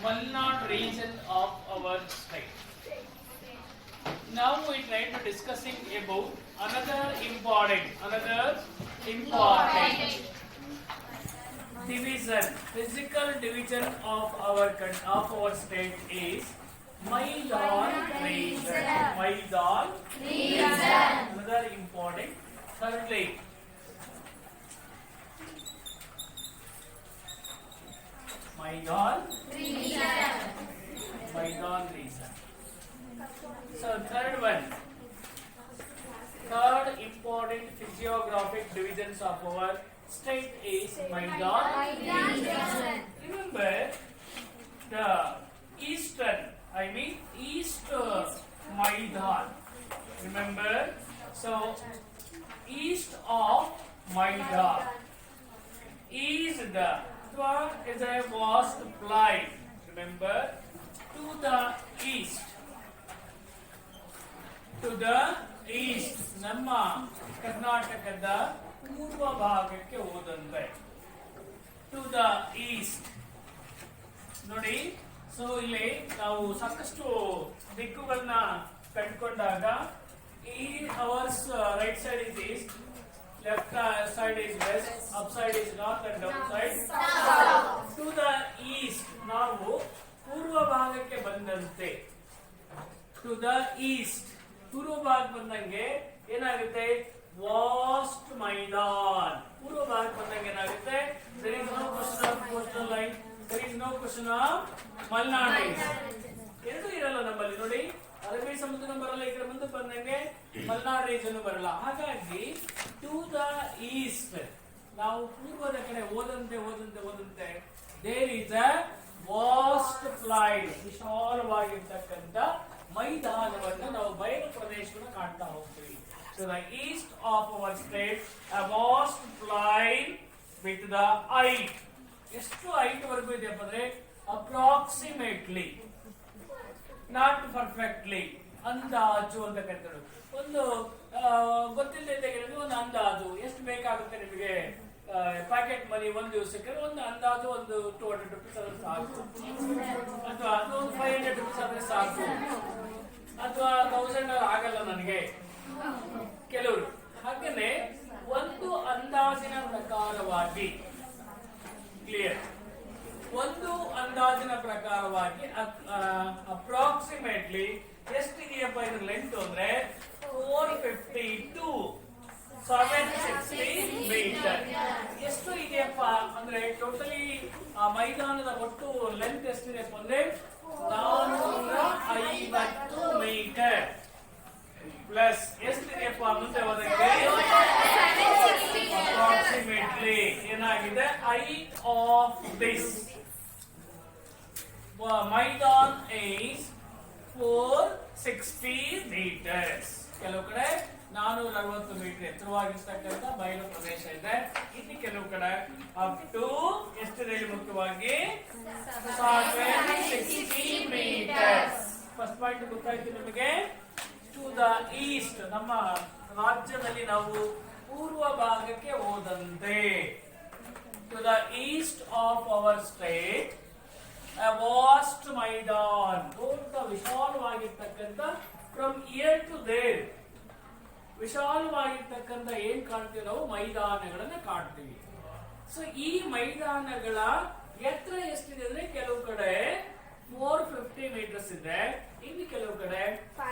Malnad region of our state. Now we try to discussing about another important division, physical division of our state is Maidan region. Maidan region. Another important. Thirdly, Maidan region. So third one, third important physiographic divisions of our state is Maidan region. Remember the eastern, east Maidan. Remember, so east of Maidan is a vast plain. Remember, to the east ನಮ್ಮ ಕರ್ನಾಟಕದ ಪೂರ್ವ ಭಾಗಕ್ಕೆ ಹೋದಂತೆ to the east ನೋಡಿ. So ಇಲ್ಲಿ ನಾವು ಸಾಕಷ್ಟು ದಿಕ್ಕುಗಳನ್ನ ಕಂಡುಕೊಂಡಾಗ ಈ ours right side is east, left side is west, up side is north and down side south. To the east ನಾವು ಪೂರ್ವ ಭಾಗಕ್ಕೆ ಬಂದಂತೆ, ಟು ದ ಈಸ್ಟ್ ಪೂರ್ವ ಭಾಗ ಬಂದಂಗೆ ಏನಾಗುತ್ತೆ, ವಾಸ್ಟ್ ಮೈದಾನ್. ಪೂರ್ವ ಭಾಗ ಬಂದಂಗೆ ಏನಾಗುತ್ತೆ, there is no question of coastal line, there is no question of Malnad line. ಎರಡು ಇರಲ್ಲ ನಮ್ಮಲ್ಲಿ ನೋಡಿ, ಅರಬ್ಬಿ ಸಮುದ್ರ ಬರಲ್ಲ, ಈ ಕಡೆ ಮುಂದೆ ಬಂದಂಗೆ ಮಲ್ನಾಡ್ ರೀಜನ್ ಬರಲ್ಲ. ಹಾಗಾಗಿ ಟು ದ ಈಸ್ಟ್ ನಾವು ಪೂರ್ವದ ಕಡೆ ಹೋದಂತೆ there is a vast plain, ವಿಶಾಲವಾಗಿರ್ತಕ್ಕಂಥ ಮೈದಾನವನ್ನು ನಾವು ಬಯಲು ಪ್ರದೇಶವನ್ನು ಕಾಣ್ತಾ ಹೋಗ್ತೀವಿ. So the east of our state a vast plain with the height. ಎಷ್ಟು ಹೈಟ್ ವರೆಗೂ ಇದೆ ಅಂದ್ರೆ ಅಪ್ರಾಕ್ಸಿಮೇಟ್ಲಿ, ನಾಟ್ ಪರ್ಫೆಕ್ಟ್ಲಿ, ಅಂದಾಜು ಅಂತ ಕರಿತಾರೆ. ಒಂದು ಗೊತ್ತಿಲ್ಲದೆ ಒಂದು ಅಂದಾಜು ಎಷ್ಟು ಬೇಕಾಗುತ್ತೆ ನಿಮಗೆ ಪ್ಯಾಕೆಟ್ ಮನಿ ಒಂದು ದಿವಸಕ್ಕೆ, ಒಂದು ಅಂದಾಜು ಒಂದು 200 rupees ಆದ್ರೆ ಸಾಕು, ಅಥವಾ ಅದು 500 rupees ಆದ್ರೆ ಸಾಕು, ಅಥವಾ 1000 ಆಗಲ್ಲ ನನಗೆ ಕೆಲವರು. ಹಾಗೇನೆ ಒಂದು ಅಂದಾಜಿನ ಪ್ರಕಾರವಾಗಿ, ಕ್ಲಿಯರ್, ಒಂದು ಅಂದಾಜಿನ ಪ್ರಕಾರವಾಗಿ ಅಪ್ರಾಕ್ಸಿಮೇಟ್ಲಿ ಎಷ್ಟಿದೆಯಪ್ಪ ಇದ್ರ ಲೆಂತ್ ಅಂದ್ರೆ 450 to 760 ಮೀಟರ್. ಎಷ್ಟು ಇದೆಯಪ್ಪ ಅಂದ್ರೆ ಟೋಟಲಿ ಆ ಮೈದಾನದ ಒಟ್ಟು ಲೆಂತ್ ಎಷ್ಟಿದೆಯಪ್ಪ ಅಂದ್ರೆ 450 ಮೀಟರ್ ಪ್ಲಸ್ ಎಷ್ಟಿದೆಯಪ್ಪ ಮುಂದೆ ಹೋದಕ್ಕೆ ಅಪ್ರಾಕ್ಸಿಮೇಟ್ಲಿ ಏನಾಗಿದೆ, height of this Maidan is 460 meters. ಕೆಲವು ಕಡೆ 460 ಮೀಟರ್ ಎತ್ತರವಾಗಿರ್ತಕ್ಕಂಥ ಬಯಲು ಪ್ರದೇಶ ಇದೆ. ಇನ್ನು ಕೆಲವು ಕಡೆ ಅಪ್ ಟು ಎಷ್ಟಿದೆ ಮುಖ್ಯವಾಗಿ 760 meters. ಫಸ್ಟ್ ಪಾಯಿಂಟ್ ಗೊತ್ತಾಯ್ತು ನಿಮಗೆ. ಟು ದ ಈಸ್ಟ್, ನಮ್ಮ ರಾಜ್ಯದಲ್ಲಿ ನಾವು ಪೂರ್ವ ಭಾಗಕ್ಕೆ ಹೋದಂತೆ, to the east of our state a vast ಮೈದಾನ್, ದೊಡ್ಡ ವಿಶಾಲವಾಗಿರ್ತಕ್ಕಂಥ ಫ್ರಮ್ ಇಯರ್ ಟು ದೇರ್, ವಿಶಾಲವಾಗಿರ್ತಕ್ಕಂಥ ಏನ್ ಕಾಣ್ತೀವಿ ನಾವು, ಮೈದಾನಗಳನ್ನ ಕಾಣ್ತೀವಿ. ಸೊ ಈ ಮೈದಾನಗಳ ಎತ್ತರ ಎಷ್ಟಿದೆ ಅಂದ್ರೆ ಕೆಲವು ಕಡೆ 450 meters ಇದೆ, ಇನ್ನು ಕೆಲವು ಕಡೆ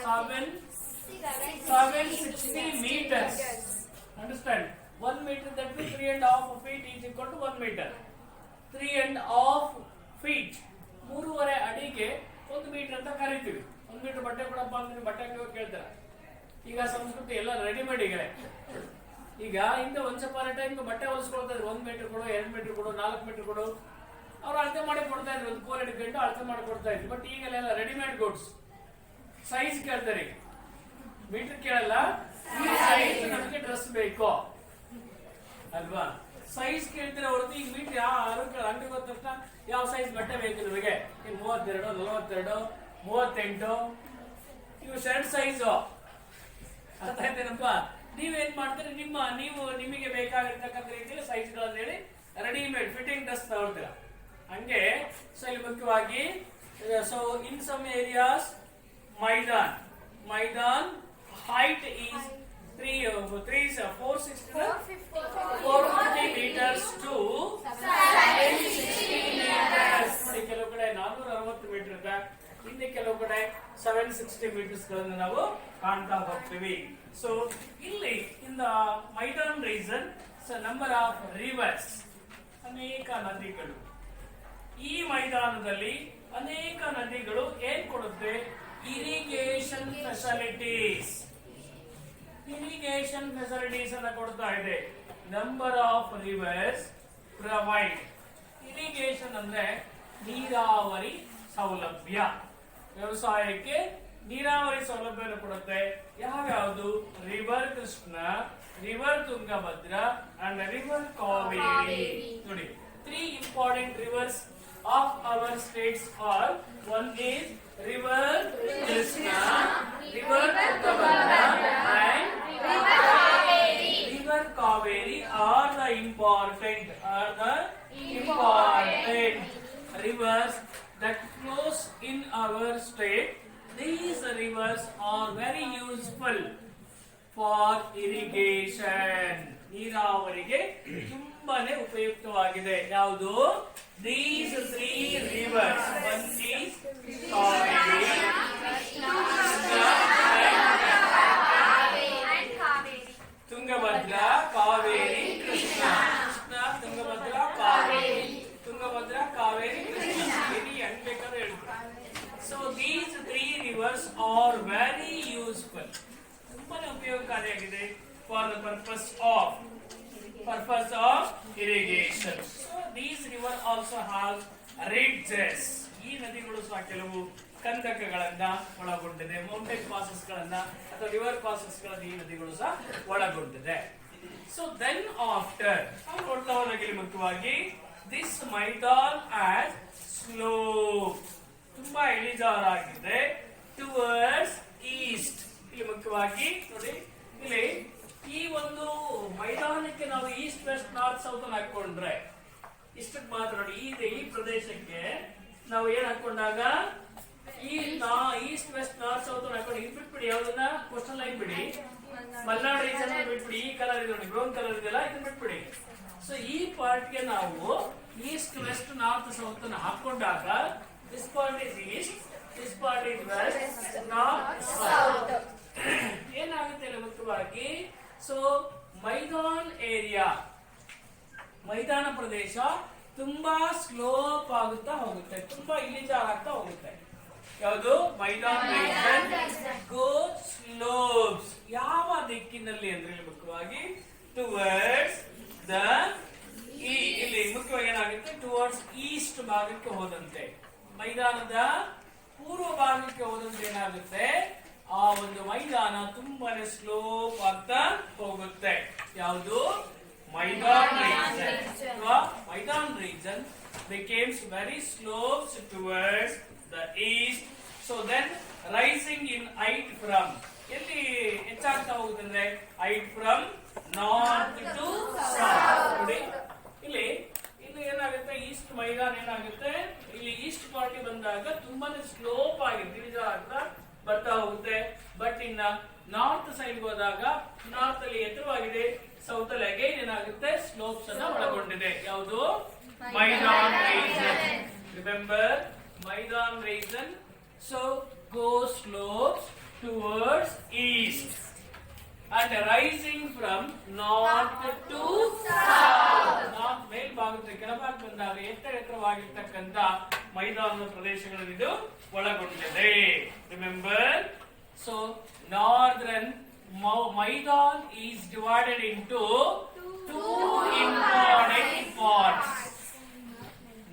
760 meters. Understand? 1 meter, that means 3.5 feet is equal to 1 meter. 3.5 feet, 3.5 ಅಡಿಗೆ 1 ಮೀಟರ್ ಅಂತ ಕರಿತೀವಿ. 1 ಮೀಟರ್ ಬಟ್ಟೆ ಕೊಡಪ್ಪ ಅಂದ್ರೆ ಬಟ್ಟೆ ಕೇಳ್ತಾರೆ. ಈಗ ಸಂಸ್ಕೃತಿ ಎಲ್ಲ ರೆಡಿಮೇಡ್ ಈಗ ಹಿಂದೆ ಒಂದ್ ಸಪಾನ ಟೈಮ್ ಬಟ್ಟೆ ಹೊಲಿಸ್ಕೊಳ್ತಾ ಇದ್ರು. 1 ಮೀಟರ್ ಕೊಡು, 2 ಮೀಟರ್ ಕೊಡು, 4 ಮೀಟರ್ ಕೊಡು, ಅವ್ರು ಅಳತೆ ಮಾಡಿ ಕೊಡ್ತಾ ಇದ್ರು. ಒಂದು ಕೋಲ್ ಹಿಡ್ಕೊಂಡು ಅಳತೆ ಮಾಡಿ ಕೊಡ್ತಾ ಇದ್ರು. ಬಟ್ ಈಗೆಲ್ಲ ರೆಡಿಮೇಡ್ ಗೂಡ್ಸ್, ಸೈಜ್ ಕೇಳ್ತಾರೆ, ಮೀಟರ್ ಕೇಳಲ್ಲ. ಈ ಸೈಜ್ ನಮಗೆ ಡ್ರೆಸ್ ಬೇಕು ಅಲ್ವಾ, ಸೈಜ್ ಕೇಳ್ತಾರೆ ಹೊರತು ಈಗ ಮೀಟರ್ ಅಂಗಡಿಗೆ ಹೋದ ತಕ್ಷಣ ಯಾವ ಸೈಜ್ ಬಟ್ಟೆ ಬೇಕು ನಿಮಗೆ, 32, 42, 38 ಇವು ಶರ್ಟ್ ಸೈಜು. ಅರ್ಥ ಆಯ್ತೇನಪ್ಪ? ನೀವೇನ್ ಮಾಡ್ತೀರಿ, ನಿಮಗೆ ಬೇಕಾಗಿರ್ತಕ್ಕಂಥ ರೀತಿಯಲ್ಲಿ ಸೈಜ್ಗಳನ್ನು ಹೇಳಿ ರೆಡಿಮೇಡ್ ಫಿಟ್ಟಿಂಗ್ ಡ್ರೆಸ್ ತಗೊಳ್ತೀರಾ. ಹಂಗೆ ಸೊ ಇಲ್ಲಿ ಮುಖ್ಯವಾಗಿ ಸೊ ಇನ್ ಸಮ್ ಏರಿಯಾಸ್ ಮೈದಾನ್ height is 450 meters to 760 meters. ಕೆಲವು ಕಡೆ 460 ಮೀಟರ್ ಇದೆ, ಇನ್ನು ಕೆಲವು ಕಡೆ 760 ಮೀಟರ್ಸ್ ಗಳನ್ನು ನಾವು ಕಾಣ್ತಾ ಹೋಗ್ತೀವಿ. ಸೊ ಇಲ್ಲಿ in the Maidan reason number of reverse, ಅನೇಕ ನದಿಗಳು. ಈ ಮೈದಾನದಲ್ಲಿ ಅನೇಕ ನದಿಗಳು ಏನ್ ಕೊಡುತ್ತೆ? ಇರಿಗೇಷನ್ ಫೆಸಿಲಿಟೀಸ್ ಅನ್ನ ಕೊಡ್ತಾ ಇದೆ. Number of rivers provide. Irrigation ಅಂದ್ರೆ ನೀರಾವರಿ ಸೌಲಭ್ಯ, ವ್ಯವಸಾಯಕ್ಕೆ ನೀರಾವರಿ ಸೌಲಭ್ಯವನ್ನು ಕೊಡುತ್ತೆ. ಯಾವ್ಯಾವುದು? River Krishna, river Tungabhadra and river Kaveri. ನೋಡಿ, 3 important rivers of our states are: one is river Krishna, river Tungabhadra and river Kaveri are the important rivers that flows in our state. These rivers are very useful for irrigation. ನೀರಾವರಿಗೆ ತುಂಬಾನೇ ಉಪಯುಕ್ತವಾಗಿದೆ. ಯಾವುದು? These 3 rivers. One is Kaveri, Tungabhadra, Kaveri, Krishna. Tungabhadra, Kaveri, Krishna. Ini ಅನ್ಬೇಕಾದ್ರೆ ಹೇಳ್ತಾರೆ. So these 3 rivers are very useful. ತುಂಬಾನೇ ಉಪಯೋಗಕಾರಿಯಾಗಿದೆ for the purpose of irrigation. So these river also have ridges. ಈ ನದಿಗಳು ಸಹ ಕೆಲವು ಕಂದಕಗಳನ್ನ ಒಳಗೊಂಡಿದೆ, ಮೌಂಟೇನ್ ಪಾಸಸ್ ಗಳನ್ನ ಅಥವಾ river passes ಗಳನ್ನ ಈ ನದಿಗಳು ಸಹ ಒಳಗೊಂಡಿದೆ. ಸೊ ದೆನ್ ಆಫ್ಟರ್ ನಾವು ನೋಡ್ತಾ ಹೋದಾಗೆ ಮುಖ್ಯವಾಗಿ ದಿಸ್ ಮೈದಾನ್ ಆಸ್ ಸ್ಲೋಪ್, ತುಂಬಾ ಇಳಿಜಾರಾಗಿದೆ, ಟುವರ್ಡ್ಸ್ ಈಸ್ಟ್. ಇಲ್ಲಿ ಮುಖ್ಯವಾಗಿ ನೋಡಿ, ಇಲ್ಲಿ ಈ ಒಂದು ಮೈದಾನಕ್ಕೆ ನಾವು ಈಸ್ಟ್ ವೆಸ್ಟ್ ನಾರ್ತ್ ಸೌತ್ ಅನ್ನು ಹಾಕೊಂಡ್ರೆ ಇಷ್ಟಕ್ಕೆ ಮಾತ್ರ ನೋಡಿ. ಈ ಪ್ರದೇಶಕ್ಕೆ ನಾವು ಏನ್ ಹಾಕೊಂಡಾಗ ಈಸ್ಟ್ ವೆಸ್ಟ್ ನಾರ್ತ್ ಸೌತ್ ಅನ್ನು ಹಾಕೊಂಡು ಇದು ಬಿಟ್ಬಿಡಿ, ಯಾವ್ದನ್ನ ಕೋಸ್ಟಲ್ ಲೈನ್ ಬಿಡಿ, ಮಲ್ನಾಡ್ ರೀಜನ್ ಬಿಟ್ಬಿಡಿ. ಈ ಕಲರ್ ಇದೆ ನೋಡಿ, ಬ್ರೌನ್ ಕಲರ್ ಇದೆಲ್ಲ, ಇದನ್ನ ಬಿಟ್ಬಿಡಿ. ಸೊ ಈ ಪಾರ್ಟ್ಗೆ ನಾವು ಈಸ್ಟ್ ವೆಸ್ಟ್ ನಾರ್ತ್ ಸೌತ್ ಅನ್ನು ಹಾಕೊಂಡಾಗ this part is east, this part is west, north south. ಏನಾಗುತ್ತೆ ಮುಖ್ಯವಾಗಿ? ಸೊ ಮೈದಾನ್ ಏರಿಯಾ, ಮೈದಾನ ಪ್ರದೇಶ ತುಂಬಾ ಸ್ಲೋಪ್ ಆಗುತ್ತಾ ಹೋಗುತ್ತೆ, ತುಂಬಾ ಇಳಿಜಾರಾಗ್ತಾ ಹೋಗುತ್ತೆ. ಯಾವುದು? ಮೈದಾನ ರೀಜನ್ ಗೋ ಸ್ಲೋಪ್ಸ್. ಯಾವ ದಿಕ್ಕಿನಲ್ಲಿ ಅಂದ್ರೆ ಮುಖ್ಯವಾಗಿ ಟುವರ್ಡ್ಸ್ ದ, ಇಲ್ಲಿ ಮುಖ್ಯವಾಗಿ ಏನಾಗುತ್ತೆ? ಟುವರ್ಡ್ಸ್ ಈಸ್ಟ್ ಭಾಗಕ್ಕೆ ಹೋದಂತೆ, ಮೈದಾನದ ಪೂರ್ವ ಭಾಗಕ್ಕೆ ಹೋದಂತೆ ಏನಾಗುತ್ತೆ? ಆ ಒಂದು ಮೈದಾನ ತುಂಬಾನೇ ಸ್ಲೋಪ್ ಆಗ್ತಾ ಹೋಗುತ್ತೆ. ಯಾವುದು? ಮೈದಾನ್ region becomes very slopes towards the east. So then rising in height from, ಎಲ್ಲಿ ಹೆಚ್ಚಾಗ್ತಾ ಹೋಗುತ್ತಂದ್ರೆ height from north to south. ನೋಡಿ ಇಲ್ಲಿ ಏನಾಗುತ್ತೆ? ಈಸ್ಟ್ ಮೈದಾನ ಏನಾಗುತ್ತೆ? ಇಲ್ಲಿ ಈಸ್ಟ್ ಪಾರ್ಟಿ ಬಂದಾಗ ತುಂಬಾನೇ ಸ್ಲೋಪ್ ಆಗಿ ಇಳಿಜಾರಾಗ್ತಾ ಬರ್ತಾ ಹೋಗುತ್ತೆ. ಬಟ್ ಇನ್ನ ನಾರ್ತ್ ಸೈಡ್ ಹೋದಾಗ ನಾರ್ತ್ ಅಲ್ಲಿ ಎತ್ತರವಾಗಿದೆ, ಸೌತ್ ಅಲ್ಲಿ ಅಗೈನ್ ಏನಾಗುತ್ತೆ? ಸ್ಲೋಪ್ಸ್ ಅನ್ನ ಒಳಗೊಂಡಿದೆ. ಯಾವುದು? Maidan region. Remember Maidan region. So go slopes towards east and rising from north to south. North ಮೇಲ್ಭಾಗದಿಂದ ಕೆಳಭಾಗ ಬಂದಾಗ ಎತ್ತರವಾಗಿರ್ತಕ್ಕಂಥ ಮೈದಾನದ ಪ್ರದೇಶಗಳನ್ನು ಇದು ಒಳಗೊಂಡಿದೆ. Remember, so northern Maidan is divided into 2 important parts.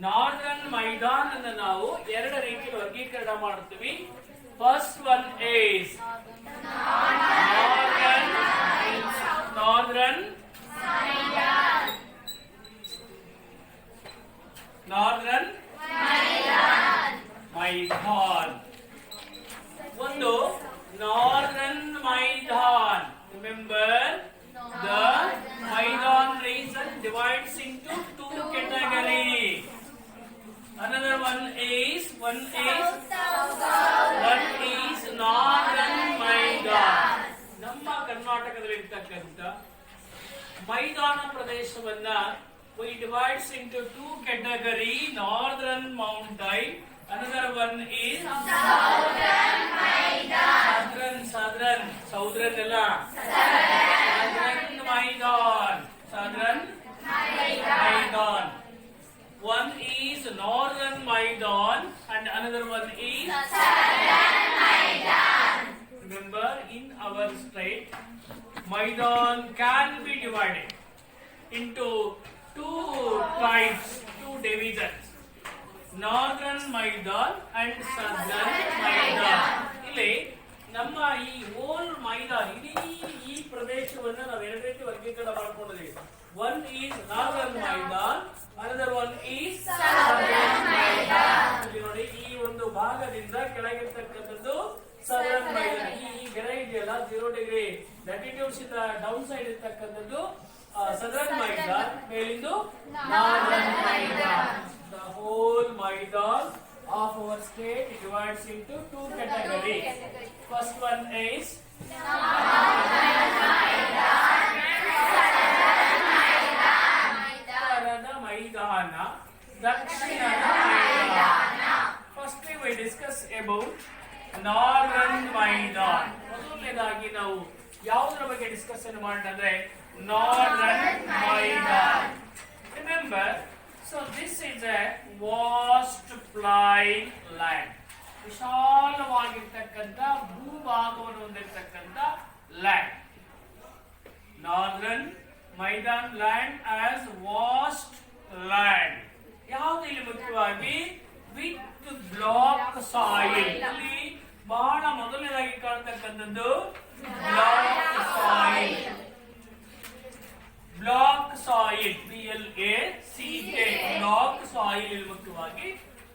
Northern Maidan ಅನ್ನು ನಾವು 2 ರೀತಿಯಲ್ಲಿ ವರ್ಗೀಕರಣ ಮಾಡುತ್ತೀವಿ. First one is northern Maidan. ಒಂದು northern Maidan. Remember the Maidan region divides into 2 categories. One is northern Maidan. ನಮ್ಮ ಕರ್ನಾಟಕದಲ್ಲಿರ್ತಕ್ಕಂಥ ಮೈದಾನ ಪ್ರದೇಶವನ್ನ we divides into two category, northern mountain, another one is southern Maidan. southern alla southern Maidan. One is northern Maidan and another one is southern Maidan. Remember, in our state, Maidan can be divided into two tribes, two divisions, northern Maidan and southern Maidan. ಇಲ್ಲಿ ನಮ್ಮ ಈ hole ಮೈದಾನ ಇಡೀ ಈ ಪ್ರದೇಶವನ್ನ ನಾವು ಎರಡು ರೀತಿ ವರ್ಗೀಕರಣ ಮಾಡ್ಕೊಂಡಿದ್ದೀವಿ. One is northern Maidan, another one is southern Maidan. ಇಲ್ಲಿ ನೋಡಿ, ಈ ಒಂದು ಭಾಗದಿಂದ ಕೆಳಗಿರ್ತಕ್ಕಂಥದ್ದು ಸದರ್ನ್ ಮೈದಾನ. ಈ ಗೆರೆ ಇದೆಯಲ್ಲ 0 ಡಿಗ್ರಿ ಲ್ಯಾಟಿಟ್ಯೂಡ್ಸ್ ಇಂದ ಡೌನ್ ಸೈಡ್ ಇರ್ತಕ್ಕಂಥದ್ದು ಸದರ್ನ್ ಮೈದಾನ್, ಮೇಲಿಂದು northern Maidan. The whole Maidan of our state divides into two categories. First one is Uttarada Maidana, Dakshinada Maidana. Firstly, we discuss about Northern Maidan. ಮೊದಲನೇದಾಗಿ ನಾವು ಯಾವುದರ ಬಗ್ಗೆ ಡಿಸ್ಕಷನ್ ಮಾಡೋಣ Northern Maidan. Remember, so this is a vast plain land. ವಿಶಾಲವಾಗಿರ್ತಕ್ಕಂಥ ಭೂಭಾಗವನ್ನು ಹೊಂದಿರತಕ್ಕಂಥ land. Northern Maidan land as vast land. ಯಾವುದು ಇಲ್ಲಿ ಮುಖ್ಯವಾಗಿ ವಿತ್ ಬ್ಲಾಕ್ ಸಾಯಿಲ್. ಇಲ್ಲಿ ಬಹಳ ಮೊದಲನೇದಾಗಿ ಕಾಣತಕ್ಕಂಥದ್ದು black soil. Black soil, BLACK, black soil ಇಲ್ಲಿ ಮುಖ್ಯವಾಗಿ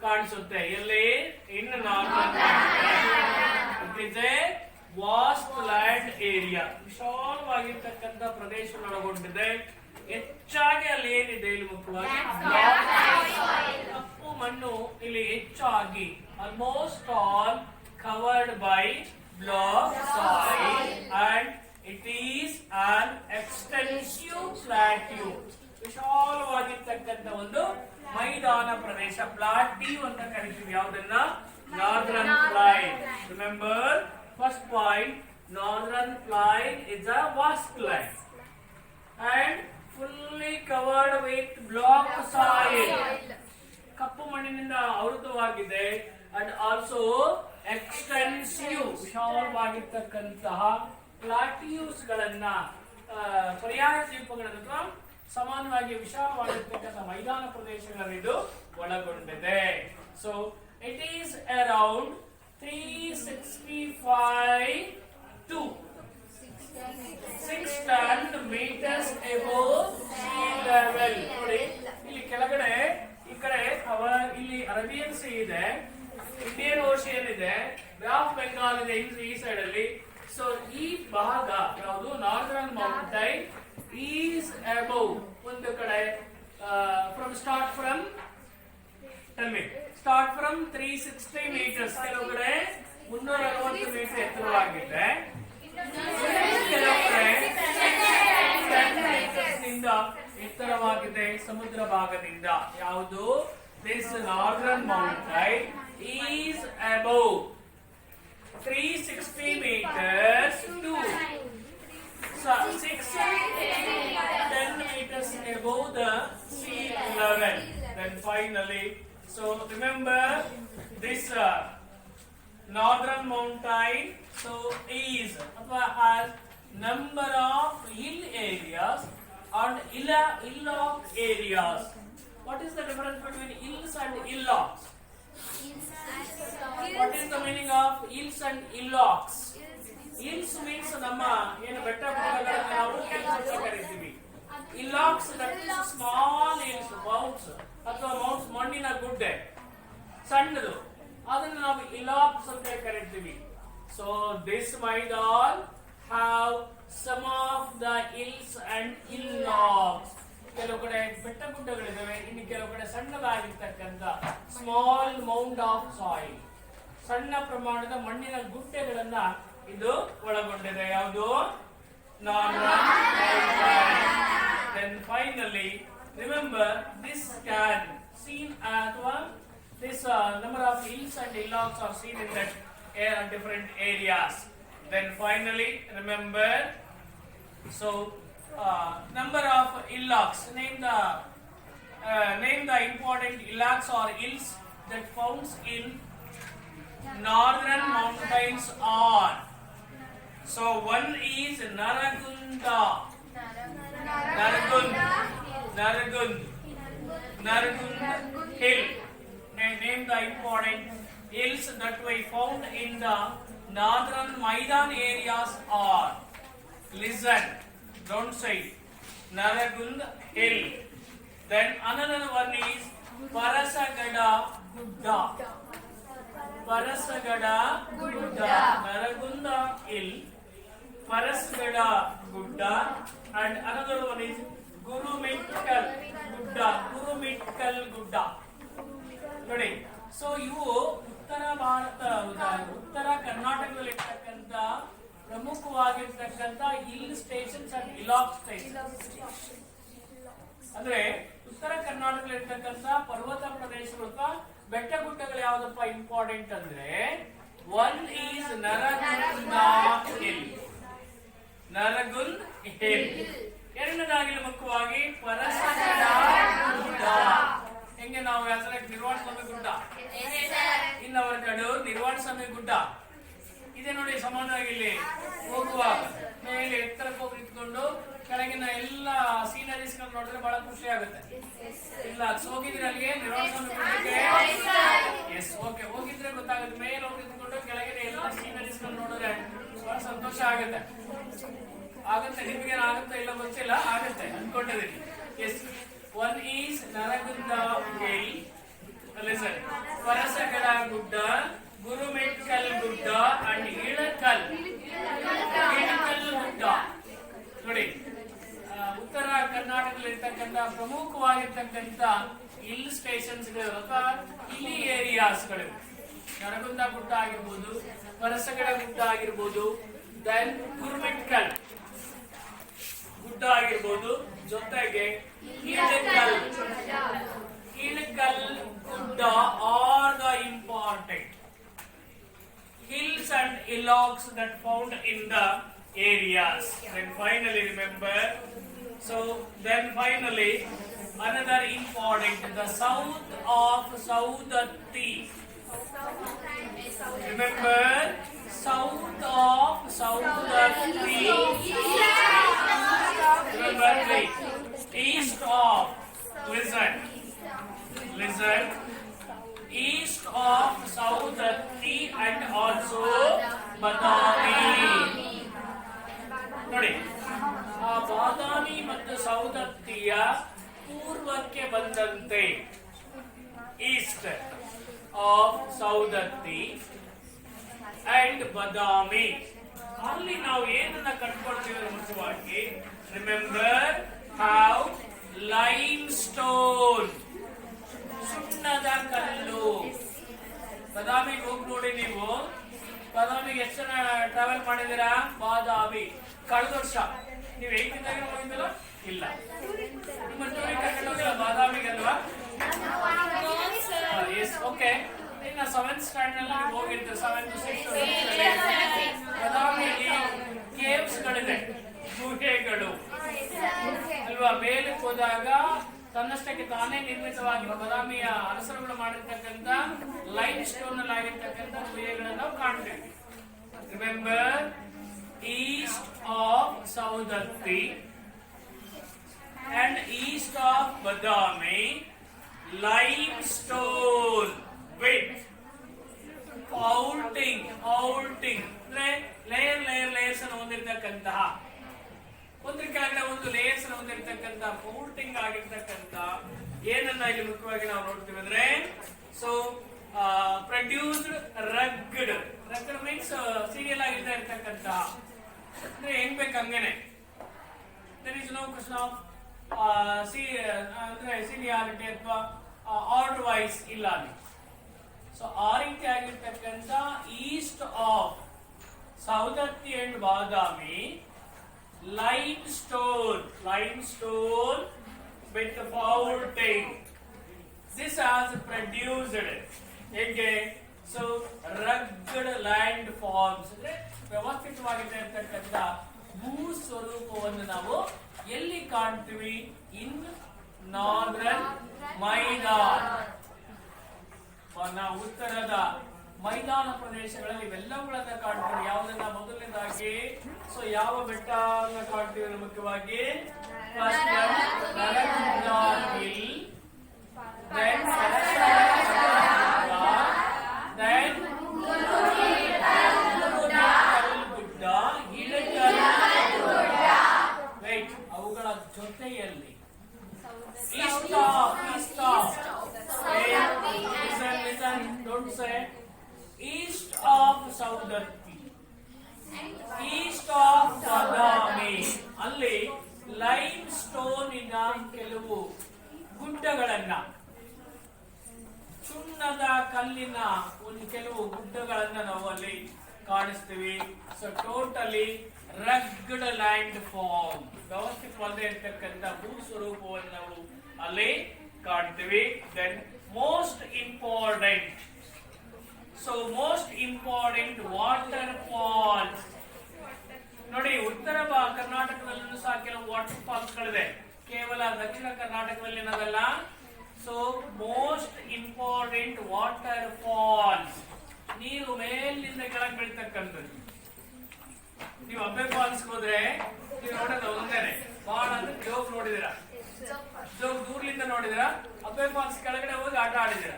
ಕಾಣಿಸುತ್ತೆ. ಎಲ್ಲಿ? In northern it is a vast land area. ವಿಶಾಲವಾಗಿರ್ತಕ್ಕಂಥ ಪ್ರದೇಶ ಒಳಗೊಂಡಿದೆ. ಹೆಚ್ಚಾಗಿ ಅಲ್ಲಿ ಏನಿದೆ ಇಲ್ಲಿ ಮುಖ್ಯವಾಗಿ ಕಪ್ಪು ಮಣ್ಣು ಇಲ್ಲಿ ಹೆಚ್ಚಾಗಿ almost all covered by black soil and it is an extensive plateau. ವಿಶಾಲವಾಗಿರ್ತಕ್ಕಂಥ ಒಂದು ಮೈದಾನ ಪ್ರದೇಶ, ಪ್ಲಾಟ್ಯೂ ಅಂತ ಕರಿತೀವಿ. ಯಾವುದನ್ನ? Northern plain. Remember, first point, northern plain is a vast land and fully covered with block soil. ಕಪ್ಪು ಮಣ್ಣಿನಿಂದ ಆವೃತವಾಗಿದೆ and also extensive, ವಿಶಾಲವಾಗಿರ್ತಕ್ಕಂತಹ ಪ್ಲಾಟ್ಯೂಸ್ ಗಳನ್ನ, ಪರ್ಯಾಯ ದ್ವೀಪಗಳನ್ನು ಅಥವಾ ಸಮಾನವಾಗಿ ವಿಶಾಲವಾಗಿರ್ತಕ್ಕಂಥ ಮೈದಾನ ಪ್ರದೇಶಗಳನ್ನು ಇದು ಒಳಗೊಂಡಿದೆ. So it is around 365 to 600 meters above sea level. ನೋಡಿ, ಇಲ್ಲಿ ಕೆಳಗಡೆ ಈ ಕಡೆ ಇಲ್ಲಿ ಅರೇಬಿಯನ್ ಸೀ ಇದೆ, ಇಂಡಿಯನ್ ಓಷಿಯನ್ ಇದೆ, ಬೇ ಆಫ್ ಬೆಂಗಾಲ್ ಇದೆ ಈ ಸೈಡ್ ಅಲ್ಲಿ. ಸೊ ಈ ಭಾಗ ಯಾವುದು? ನಾರ್ದರ್ನ್ ಮೌಂಟೈನ್ ಈಸ್ ಅಬೌವ್, ಒಂದು ಕಡೆ ಸ್ಟಾರ್ಟ್ ಫ್ರಮ್ 360 meters, ಕೆಲವು ಕಡೆ 360 ಮೀಟರ್ ಎತ್ತರವಾಗಿದೆ. ಕೆಲವು ಕಡೆ 10 meters ನಿಂದ ಎತ್ತರವಾಗಿದೆ ಸಮುದ್ರ ಭಾಗದಿಂದ. ಯಾವುದು? This northern mountain is above 360 meters to 10 meters above the sea level. Then finally, so remember this northern mountain so is has number of hill areas and hillock areas. What is the difference between hills and hillocks? What is the meaning of hills and hillocks? Hills means ನಮ್ಮ ಏನು ಬೆಟ್ಟ ಗುಡ್ಡಗಳನ್ನು ನಾವು hills ಅಂತ ಕರೀತೀವಿ. Hillocks, that is small hills, mounts ಅಥವಾ mounts, ಮಣ್ಣಿನ ಗುಡ್ಡೆ ಸಣ್ಣದು, ಅದನ್ನು ನಾವು hillocks ಅಂತ ಕರೀತೀವಿ. So this Maidan have some of the hills and hillocks. ಕೆಲವು ಕಡೆ ಬೆಟ್ಟ ಗುಡ್ಡಗಳಿದ್ದಾವೆ, ಇನ್ನು ಕೆಲವು ಕಡೆ ಸಣ್ಣದಾಗಿರ್ತಕ್ಕಂಥ ಸ್ಮಾಲ್ ಮೌಂಡ್ ಆಫ್ ಸಾಯಿಲ್, ಸಣ್ಣ ಪ್ರಮಾಣದ ಮಣ್ಣಿನ ಗುಡ್ಡೆಗಳನ್ನ ಇದು ಒಳಗೊಂಡಿದೆ. ಯಾವುದು? Northern mountain. Then finally, remember this can seen ಅಥವಾ this number of hills and hillocks are seen in that different areas. Then finally, remember, so number of hillocks. Name the important hillocks or hills that found in northern mountains are. So one is Naragunda. Naragund hill. Name the important hills that we found in the northern Maidan areas are. Listen, don't say Naragund hill. Then another one is Parasagada Gudda. Parasagada Gudda. Naragunda hill, Parasagada Gudda, and another one is Gurumitkal Gudda. Gurumitkal Gudda. ನೋಡಿ, so ಇವು ಉತ್ತರ ಭಾರತ, ಉತ್ತರ ಕರ್ನಾಟಕದಲ್ಲಿರ್ತಕ್ಕಂಥ ಪ್ರಮುಖವಾಗಿರ್ತಕ್ಕಂಥ hill stations and ಹಿಲಾಕ್ stations. ಅಂದ್ರೆ ಉತ್ತರ ಕರ್ನಾಟಕದಲ್ಲಿರ್ತಕ್ಕಂಥ ಪರ್ವತ ಪ್ರದೇಶಗಳು ಅಥವಾ ಬೆಟ್ಟ ಗುಡ್ಡಗಳು ಯಾವ್ದಪ್ಪ ಇಂಪಾರ್ಟೆಂಟ್ ಅಂದ್ರೆ, one is Naragunda hill. Naragund hill. ಎರಡನೇದಾಗಿ ಮುಖ್ಯವಾಗಿ ಪರಸಗಡ ಗುಡ್ಡ. ಹೆಂಗೆ ನಾವು ಹೆಸರ ನಿರ್ವಾಣ ಸ್ವಾಮಿ ಗುಡ್ಡ, ಇನ್ನವರ ಕಡೆ ನಿರ್ವಾಣ ಸ್ವಾಮಿ ಗುಡ್ಡ ಇದೆ ನೋಡಿ. ಸಾಮಾನ್ಯವಾಗಿ ಇಲ್ಲಿ ಹೋಗುವಾಗ ಮೇಲೆ ಎತ್ತರಕ್ಕೆ ಹೋಗಿ ನಿಂತ್ಕೊಂಡು ಕೆಳಗಿನ ಎಲ್ಲ ಸೀನರೀಸ್ ನೋಡಿದ್ರೆ ಬಹಳ ಖುಷಿ ಆಗುತ್ತೆ. ಇಲ್ಲ ಹೋಗಿದ್ರೆ ಅಲ್ಲಿಗೆ ನಿರ್ವಾಣ ಸ್ವಾಮಿ ಗುಡ್ಡಕ್ಕೆ? Yes, okay. ಹೋಗಿದ್ರೆ ಗೊತ್ತಾಗುತ್ತೆ. ಮೇಲೆ ಹೋಗಿ ನಿಂತ್ಕೊಂಡು ಕೆಳಗಿನ ಎಲ್ಲ ಸೀನರೀಸ್ ನೋಡಿದ್ರೆ ಬಹಳ ಸಂತೋಷ ಆಗುತ್ತೆ. ನಿಮ್ಗೇನಾಗುತ್ತೆ ಇಲ್ಲ ಗೊತ್ತಿಲ್ಲ, ಆಗುತ್ತೆ ಅನ್ಕೊಂಡಿದ್ದೀನಿ. Yes, one is Naragunda hill, listen, Parasagada Gudda, Gurumitkal Gudda and Ilakal Gudda. ನೋಡಿ, ಉತ್ತರ ಕರ್ನಾಟಕದಲ್ಲಿರ್ತಕ್ಕಂಥ ಪ್ರಮುಖವಾಗಿರ್ತಕ್ಕಂಥ ಹಿಲ್ ಸ್ಟೇಷನ್ಸ್ಗಳು ಅಥವಾ ಹಿಲ್ಲಿ ಏರಿಯಾಸ್ಗಳು ನರಗುಂದ ಗುಡ್ಡ ಆಗಿರ್ಬೋದು, ಪರಸಗಡ ಗುಡ್ಡ ಆಗಿರ್ಬೋದು, ದೆನ್ ಗುರುಮಿಟ್ಕಲ್ ಗುಡ್ಡ ಆಗಿರ್ಬೋದು, ಜೊತೆಗೆ Ilakal Gudda are the important hills and hillocks that found in the areas. Then finally remember, so then finally another important, the south of Saudatti. Remember, south of Saudatti. Remember, please. East of, listen, east of Saudatti and also Badami. ನೋಡಿ, ಆ ಬಾದಾಮಿ ಮತ್ತು ಸೌದತ್ತಿಯ ಪೂರ್ವಕ್ಕೆ ಬಂದಂತೆ, East of Saundatti and ಬಾದಾಮಿ, ಅಲ್ಲಿ ನಾವು ಏನನ್ನ ಕಂಡುಕೊಳ್ತೀವಿ ಮುಖ್ಯವಾಗಿ, remember, how limestone, ಸುಣ್ಣದ ಕಲ್ಲು. ಬಾದಾಮಿಗೆ ಹೋಗಿ ನೋಡಿ ನೀವು. ಬಾದಾಮಿಗೆ ಎಷ್ಟು ಜನ ಟ್ರಾವೆಲ್ ಮಾಡಿದ್ದೀರಾ? ಬಾದಾಮಿ ಕಳೆದ ವರ್ಷ ನೀವು 8th ಹೋಗಿದ್ದೀರ? ಇಲ್ಲ. ನಿಮ್ಮ ಟೂರಿಗೆ ಕರ್ಕೊಂಡು ಹೋಗಿಲ್ಲ ಬಾದಾಮಿಗೆ ಅಲ್ವಾ? Yes, okay. ಇನ್ನು 7th ಸ್ಟ್ಯಾಂಡರ್ಡ್ ನಲ್ಲಿ ಹೋಗಿರ್ತೀರ, 7th to 6th. ಬಾದಾಮಿಯಲ್ಲಿ ಕೇವ್ಸ್ ಗಳಿದೆ, ಗುಹೆಗಳು ಅಲ್ವಾ? ಮೇಲಕ್ಕೆ ಹೋದಾಗ ತನ್ನಷ್ಟಕ್ಕೆ ತಾನೇ ನಿರ್ಮಿತವಾಗಿ ಬಾದಾಮಿಯ ಅರಸರುಗಳು ಮಾಡಿರ್ತಕ್ಕಂಥ ಲೈಮ್ ಸ್ಟೋನ್ ಅಲ್ಲಿ ಆಗಿರ್ತಕ್ಕಂಥ ಗುಹೆಗಳನ್ನು ನಾವು ಕಾಣ್ತೀವಿ. Remember, east of Saundatti and east of Badami, limestone with faulting ಅಂದ್ರೆ ಲೇಯರ್ಸ್ ಅನ್ನು ಹೊಂದಿರತಕ್ಕಂತಹ, ಒಂದ್ರ ಕೆಳಗಡೆ ಒಂದು ಲೇಯರ್ಸ್ ಅನ್ನು ಹೊಂದಿರತಕ್ಕಂಥ ಫೌಲ್ಟಿಂಗ್ ಆಗಿರ್ತಕ್ಕಂಥ ಏನನ್ನ ಇಲ್ಲಿ ಮುಖ್ಯವಾಗಿ ನಾವು ನೋಡ್ತೀವಿ ಅಂದ್ರೆ, so produced rugged means serial ಆಗಿರ್ತಾ ಇರ್ತಕ್ಕಂಥ, ಅಂದ್ರೆ ಹೆಂಗ್ ಬೇಕು ಹಂಗೇನೆ. There is no question of ಅಂದ್ರೆ ಸೀನಿಯಾರಿಟಿ ಅಥವಾ ಆರ್ಡರ್ ವೈಸ್ ಇಲ್ಲ ಅಲ್ಲಿ. ಸೊ ಆ ರೀತಿಯಾಗಿರ್ತಕ್ಕಂಥ east of Saundatti and Badami limestone with faulting. This has produced again so rugged land forms. ವ್ಯವಸ್ಥಿತವಾಗಿರ್ತಕ್ಕಂಥ ಭೂ ಸ್ವರೂಪವನ್ನು ನಾವು ಎಲ್ಲಿ ಕಾಣ್ತೀವಿ? ಇನ್ ನಾರ್ದರ್ನ್ ಮೈದಾನ, ನಾವು ಉತ್ತರದ ಮೈದಾನ ಪ್ರದೇಶಗಳಲ್ಲಿ ಇವೆಲ್ಲವುಗಳನ್ನ ಕಾಣ್ತೀವಿ. ಯಾವುದನ್ನ ಮೊದಲನೇದಾಗಿ ಸೊ ಯಾವ ಬೆಟ್ಟ ಕಾಣ್ತೀವಿ? ಮುಖ್ಯವಾಗಿ ಅವುಗಳ ಜೊತೆಯಲ್ಲಿ east of Saundatti, east of Badami ಅಲ್ಲಿ ಲೈಮ್ ಸ್ಟೋನಿನ ಕೆಲವು ಗುಡ್ಡಗಳನ್ನ, ಸುಣ್ಣದ ಕಲ್ಲಿನ ಒಂದು ಕೆಲವು ಗುಡ್ಡಗಳನ್ನ ನಾವು ಅಲ್ಲಿ ಕಾಣಿಸ್ತೀವಿ. So totally rugged land form, ವ್ಯವಸ್ಥಿತವಾದ ಇರ್ತಕ್ಕಂಥ ಭೂ ಸ್ವರೂಪವನ್ನು ನಾವು ಅಲ್ಲಿ ಕಾಣ್ತೀವಿ. Then most important, so most important waterfalls ನೋಡಿ. ಉತ್ತರ ಕರ್ನಾಟಕದಲ್ಲೂ ಸಹ ಕೆಲವು ವಾಟರ್ ಫಾಲ್ಸ್ ಗಳಿದೆ, ಕೇವಲ ದಕ್ಷಿಣ ಕರ್ನಾಟಕದಲ್ಲಿ ಏನದಲ್ಲ. So most important waterfalls, ನೀರು ಮೇಲಿಂದ ಕೆಳಗೆ ಬೀಳ್ತಕ್ಕಂಥದ್ದು. ನೀವು ಅಬ್ಬೆ ಫಾಲ್ಸ್ ಹೋದ್ರೆ ನೀವು ನೋಡೋದು ಒಂದೇನೆ, ಬಹಳ ಅಂದ್ರೆ ಜೋಗ್ ನೋಡಿದಿರಾ, ಜೋಗ್ ದೂರ್ಲಿಂದ ನೋಡಿದಿರಾ. ಅಬ್ಬೆ ಫಾಲ್ಸ್ ಕೆಳಗಡೆ ಹೋಗಿ ಆಟ ಆಡಿದಿರಾ.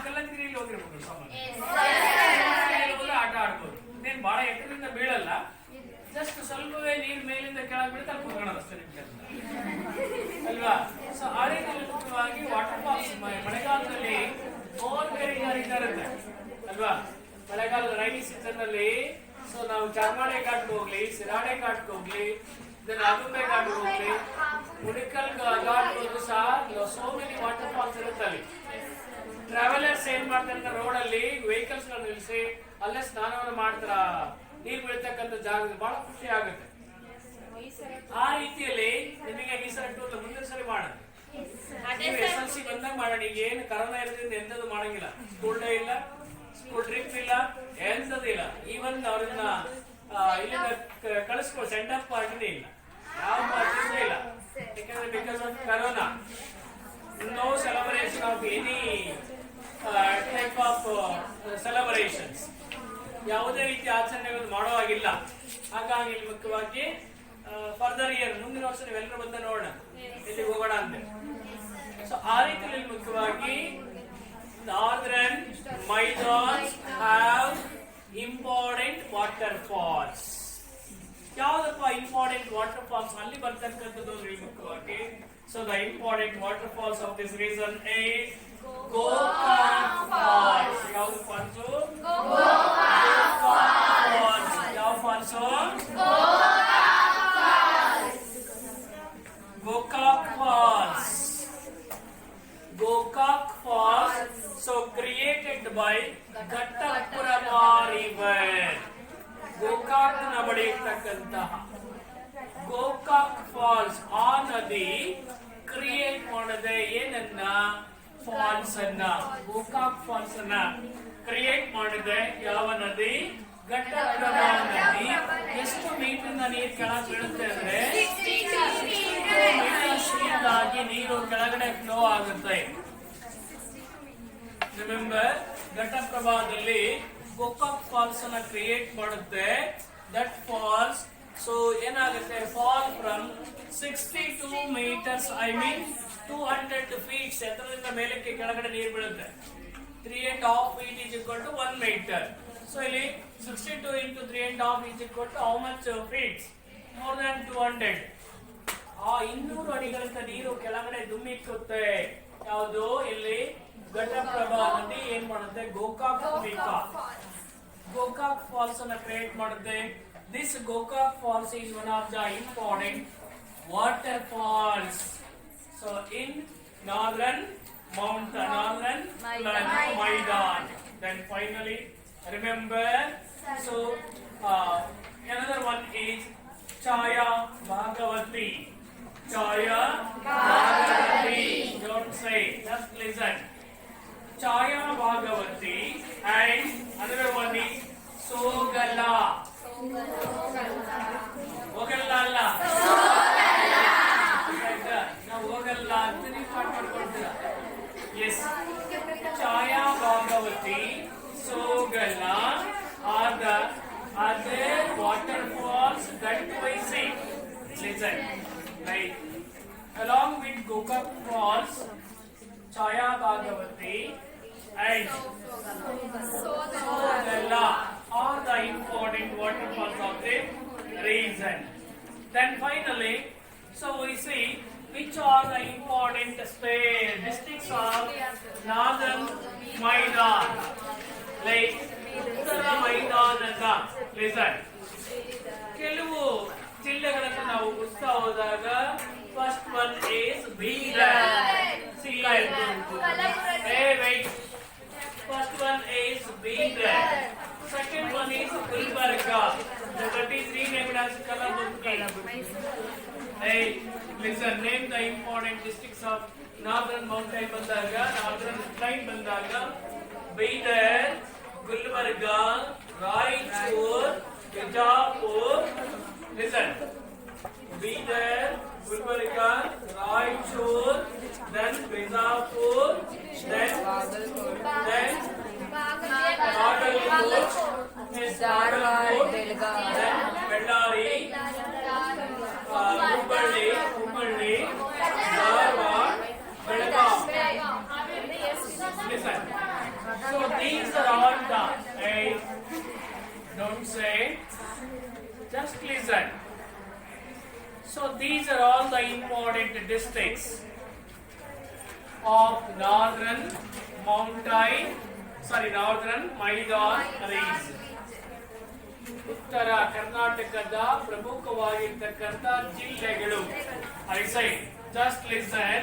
ಕಲ್ಲಂಗಿರಿಯಲ್ಲಿ ಹೋಗಿರ್ಬೋದು, ಸಾಮಾನ್ಯ ಆಟ ಆಡ್ಬೋದು. ನೀನ್ ಬಹಳ ಎತ್ತರದಿಂದ ಬೀಳಲ್ಲ, ಜಸ್ಟ್ ಸ್ವಲ್ಪವೇ ನೀರ್ ಮೇಲಿಂದ ಕೆಳಗೆ ಬೀಳುತ್ತೆ, ಅಲ್ಲಿ ಕುತ್ಕೊಳ್ಳೋದು ಅಷ್ಟೇ ಅಲ್ವಾ. ಸೊ ಆ ರೀತಿಯಲ್ಲಿ ಮುಖ್ಯವಾಗಿ ವಾಟರ್ ಫಾಲ್ಸ್ ಮಳೆಗಾಲದಲ್ಲಿ ಬೋರ್ ಗರಿಗಾರಿಕೆ ಇರುತ್ತೆ ಅಲ್ವಾ. ಮಳೆಗಾಲದ ರೈನಿ ಸೀಸನ್ ಅಲ್ಲಿ ಸೊ ನಾವು ಚಾರ್ಮಾಡೆ ಘಾಟ್ಗೆ ಹೋಗ್ಲಿ, ಸಿರಾಡೆ ಘಾಟ್ಗೆ ಹೋಗ್ಲಿ, ಆಗುಂಬೆ ಘಾಟ್ ಹೋಗ್ಲಿ, ಉಣಿಕಲ್ ಘಾಟ್ ಹೋದ್ರು ಸಹ ಸೋ ಮೆನಿ ವಾಟರ್ ಫಾಲ್ಸ್ ಇರುತ್ತೆ ಅಲ್ಲಿ. ಟ್ರಾವೆಲರ್ಸ್ ಏನ್ ಮಾಡ್ತಾರೆ, ರೋಡ್ ಅಲ್ಲಿ ವೆಹಿಕಲ್ಸ್ ನಿಲ್ಲಿಸಿ ಅಲ್ಲೇ ಸ್ನಾನವನ್ನು ಮಾಡ್ತಾರ. ನೀರು ಬೀಳ್ತಕ್ಕಂಥ ಜಾಗದಲ್ಲಿ ಬಹಳ ಖುಷಿ ಆಗುತ್ತೆ. ಆ ರೀತಿಯಲ್ಲಿ ನಿಮಗೆ ಈ ಸರಿ ಟೂರ್ ಮುಂದಿನ ಸರಿ ಮಾಡೋಣ. SLC ಬಂದಾಗ ಮಾಡೋಣ. ಈಗ ಏನು ಕರೋನಾ ಇರೋದ್ರಿಂದ ಎಂತದ್ದು ಮಾಡಂಗಿಲ್ಲ, ಸ್ಕೂಲ್ ಡೇ ಇಲ್ಲ, ಸ್ಕೂಲ್ ಟ್ರಿಪ್ ಇಲ್ಲ, ಎಂತದ್ದು ಇಲ್ಲ. ಈವನ್ ಅವ್ರನ್ನ ಇಲ್ಲಿಂದ ಕಳಿಸ್ಕೊ ಸೆಂಡ್ ಆಫ್ ಪಾರ್ಟಿನೇ ಇಲ್ಲ, ಯಾವ ಪಾರ್ಟಿನೇ ಇಲ್ಲ. ಯಾಕಂದ್ರೆ because of corona no celebration of any type of celebrations, ಯಾವುದೇ ರೀತಿಯ ಆಚರಣೆಗಳು ಮಾಡೋ ಹಾಗಿಲ್ಲ. ಹಾಗಾಗಿ ಇಲ್ಲಿ ಮುಖ್ಯವಾಗಿ ಫರ್ದರ್ ಇಯರ್ ಮುಂದಿನ ವರ್ಷ ನೀವೆಲ್ಲರೂ ಬಂದ ನೋಡೋಣ ಎಲ್ಲಿಗೆ ಹೋಗೋಣ ಅಂತ. ಸೊ ಆ ರೀತಿಯಲ್ಲಿ ಮುಖ್ಯವಾಗಿ northern Maidans have important waterfalls. ಯಾವ್ದಪ್ಪ ಇಂಪಾರ್ಟೆಂಟ್ ವಾಟರ್ ಫಾಲ್ಸ್ ಅಲ್ಲಿ ಬರ್ತಕ್ಕಂಥದ್ದು ಮುಖ್ಯವಾಗಿ. So the important waterfalls of this region is Gokak Falls. ಯಾವುದು ಫಾಲ್ಸ್? Gokak Falls. ಯಾವ falls? Gokak Falls. Gokak Falls. So created by Ghattaprabha River. Gokak ನ ಬಳಿ ಇರ್ತಕ್ಕಂತಹ Gokak falls ಆ ನದಿ ಕ್ರಿಯೇಟ್ ಮಾಡದೆ ಏನನ್ನ? ಫಾಲ್ಸ್ ಅನ್ನ. ಗೋಕಾಕ್ ಫಾಲ್ಸ್ ಅನ್ನ ಕ್ರಿಯೇಟ್ ಮಾಡಿದೆ ಯಾವ ನದಿ? ಘಟ್ಟಪ್ರಭಾ ನದಿ. ಎಷ್ಟು ಮೀಟರ್ ನೀರು ಕೆಳಗೆ ಬೀಳುತ್ತೆ ಅಂದ್ರೆ 62 ಮೀಟರ್ ಸ್ಪೀಡ್ ಆಗಿ ನೀರು ಕೆಳಗಡೆ ಫ್ಲೋ ಆಗುತ್ತೆ. ರಿಮೆಂಬರ್, ಘಟ್ಟಪ್ರಭಾದಲ್ಲಿ ಗೋಕಾಕ್ ಫಾಲ್ಸ್ ಅನ್ನ ಕ್ರಿಯೇಟ್ ಮಾಡುತ್ತೆ. ದಟ್ ಫಾಲ್ಸ್ ಸೊ ಏನಾಗುತ್ತೆ? Fall from 62 metres, I mean 200 feets ಎತ್ತರದಿಂದ ಮೇಲಕ್ಕೆ ಕೆಳಗಡೆ ನೀರು ಬೀಳುತ್ತೆ. 3.5 feet is equal to 1 meter. So ಇಲ್ಲಿ 62 into 3.5 is equal to how much feet? More than 200. ಆ 200 ಅಡಿಗಳಿಂದ ನೀರು ಕೆಳಗಡೆ ಧುಮ್ಮಿಕ್ಕುತ್ತೆ. ಯಾವುದು? ಇಲ್ಲಿ ಘಟ್ಟಪ್ರಭಾ ನದಿ ಏನ್ ಮಾಡುತ್ತೆ? ಗೋಕಾಕ್ ಫಾಲ್ಸ್ ಅನ್ನ ಕ್ರಿಯೇಟ್ ಮಾಡುತ್ತೆ. This Gokak Falls is one of the important waterfalls So in northern mountain, northern Maidan. Then finally, remember. So another one is Chaya Bhagavati. Chaya Bhagavati. Don't say, just listen. Chaya Bhagavati, and another one is Sogala. Ogalla alla. Now Ogalla antani part ಮಾಡ್ಕೊಳ್ತೀರಾ. Yes. Chaya Bhagavati, Sogala are the other waterfalls that we see. Listen. Right. Along with Gokak Falls, Chaya Bhagavati and Sogala are the important waterfalls of the region. Then finally, so we see which are the important districts of northern Maidan. Like Uttara Maidan ಅಂತ. Listen. ಕೆಲವು ಜಿಲ್ಲೆಗಳನ್ನು ನಾವು ಗುರ್ತಾ ಹೋದಾಗ first one is Bidar. See here. Hey, wait. First one is Bidar. Second one is Gulbarga. That is renamed as Kalaburgi. Hey, listen. Name the important districts of northern mountain bandaga, northern plain bandaga. Bidar, Gulbarga, Raichur, Bijapur. Listen. Bidar, Gulbarga, Raichur, then Bijapur, then Bagalkot, then Bellary, Hubballi, Dharwad, Belgaum. Listen. So these are all the. Hey, don't say. Just listen. So these are all the important districts of northern Maidan region. ಉತ್ತರ ಕರ್ನಾಟಕದ ಪ್ರಮುಖವಾಗಿರ್ತಕ್ಕಂಥ ಜಿಲ್ಲೆಗಳು. I say, just listen.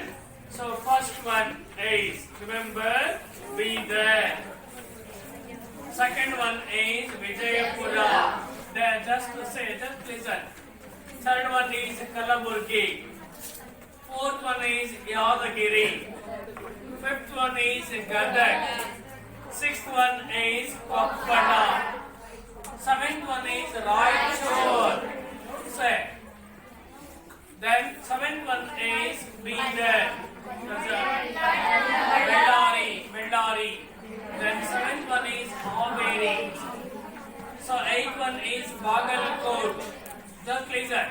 So first one is, remember, Bidar. Second one is Vijayapura. Then just listen. Third one is Kalaburgi. Fourth one is Yadagiri. Fifth one is Gadag. Sixth one is Koppada. Seventh one is Raichur. Say. Then seventh one is Bidar. Bellary. Then seventh one is Haveri. So eighth one is Bagalkot. Just listen.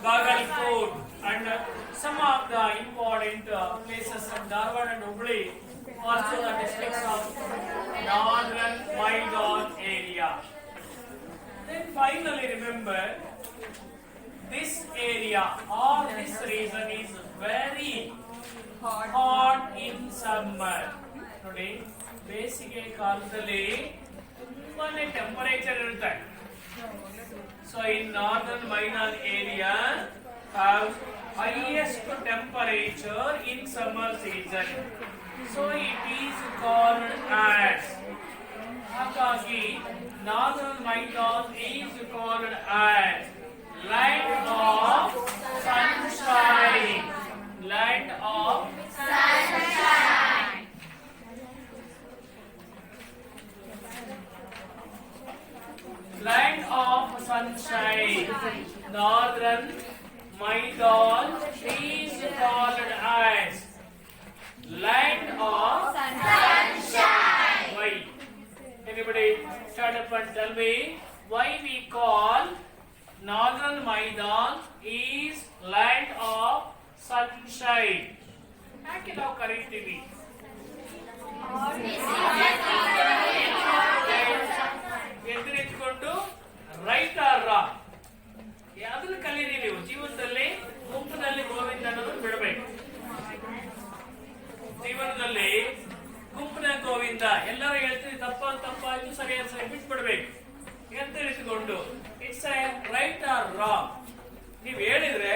Bagalkot and some of the important places of Dharwad and Hubli, also the districts of northern Maidan area. Then finally remember, this area or this region is very hot in summer. Today, ಬೇಸಿಗೆ ಕಾಲದಲ್ಲಿ ತುಂಬಾನೇ temperature ಇರುತ್ತೆ. So in northern Maidan area have highest temperature in summer season. So it is called as. ಹಾಗಾಗಿ northern Maidan is called as land of sunshine. Land of sunshine. Land of sunshine. Northern Maidan is called as land of sunshine. Why? Anybody stand up and tell me why we call northern Maidan is land of sunshine? ಯಾಕೆ ನಾವು ಕರೀತೀವಿ? ಎದುರಿಟ್ಕೊಂಡು right or wrong ಅದನ್ನು ಕಲೀರಿ. ನೀವು ಜೀವನದಲ್ಲಿ ಗುಂಪಿನಲ್ಲಿ ಗೋವಿಂದ ಅನ್ನೋದನ್ನು ಬಿಡಬೇಕು. ಜೀವನದಲ್ಲಿ ಗುಂಪಿನ ಗೋವಿಂದ ಎಲ್ಲರೂ ಹೇಳ್ತೀವಿ ತಪ್ಪಾಯ್ತು ಸರಿಯಾಗಿ ಬಿಟ್ಬಿಡ್ಬೇಕು. ಎದುರಿಟ್ಕೊಂಡು it's a right or wrong ನೀವು ಹೇಳಿದ್ರೆ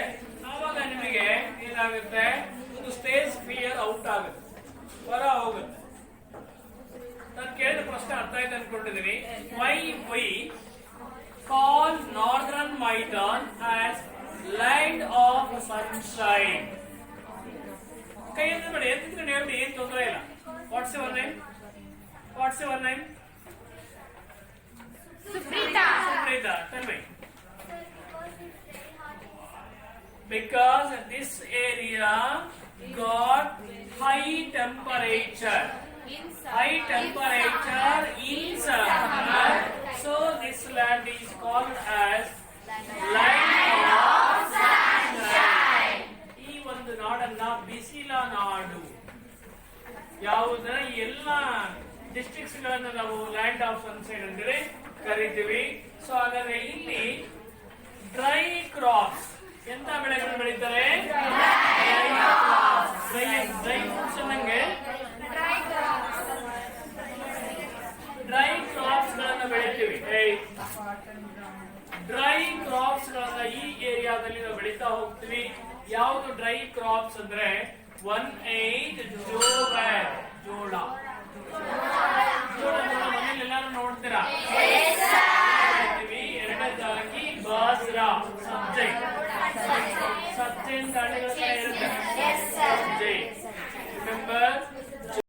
ಆವಾಗ ನಿಮಗೆ ಏನಾಗುತ್ತೆ, ಒಂದು ಸ್ಟೇಜ್ ಫಿಯರ್ ಔಟ್ ಆಗುತ್ತೆ, ಹೊರ ಹೋಗುತ್ತೆ. ನಾನು ಕೇಳಿದ ಪ್ರಶ್ನೆ ಅರ್ಥ ಆಯ್ತು ಅನ್ಕೊಂಡಿದ್ದೀನಿ. Why we call northern Maidan as land of sunshine? ಕೈ ಎತ್ತಿದ್ರೆ ಎತ್ತಿದ್ರೆ ಹೇಳ್ಬಿಡಿ, ಏನ್ ತೊಂದರೆ ಇಲ್ಲ. What's your name? What's your name? Suprita. Suprita, tell me. Because this area got high temperature. High temperature in summer, so this land is called as land of sunshine. ಈ ಒಂದು ನಾಡನ್ನ ಬಿಸಿಲ ನಾಡು. ಯಾವುದರ ಎಲ್ಲ ಡಿಸ್ಟ್ರಿಕ್ಟ್ಸ್ ಗಳನ್ನ ನಾವು ಲ್ಯಾಂಡ್ ಆಫ್ ಸನ್ಶೈನ್ ಅಂದ್ರೆ ಕರಿತೀವಿ. So ಹಾಗಾದ್ರೆ ಇಲ್ಲಿ ಡ್ರೈ ಕ್ರಾಪ್ಸ್, ಎಂತ ಬೆಳೆಗಳನ್ನು ಬೆಳೀತಾರೆ? ಡ್ರೈ ಫ್ರೂಟ್ಸ್ ಅನ್ನಂಗೆ ಡ್ರೈ ಕ್ರಾಪ್ಸ್ ಗಳನ್ನ ಬೆಳಿತೀವಿ. ಡ್ರೈ ಕ್ರಾಪ್ಸ್ ಗಳನ್ನ ಈ ಏರಿಯಾದಲ್ಲಿ ನಾವು ಬೆಳೀತಾ ಹೋಗ್ತೀವಿ. ಯಾವುದು ಡ್ರೈ ಕ್ರಾಪ್ಸ್ ಅಂದ್ರೆ 1-8 ಜೋಳ. ಜೋಳ ಮನೇಲಿ ಎಲ್ಲಾರು ನೋಡ್ತೀರಾ? ಎರಡನೇದಾಗಿ ಬಾಜ್ರಾ, ಸಜ್ಜೆ. ಸಜ್ಜೆ ದಾಳಿಗಳ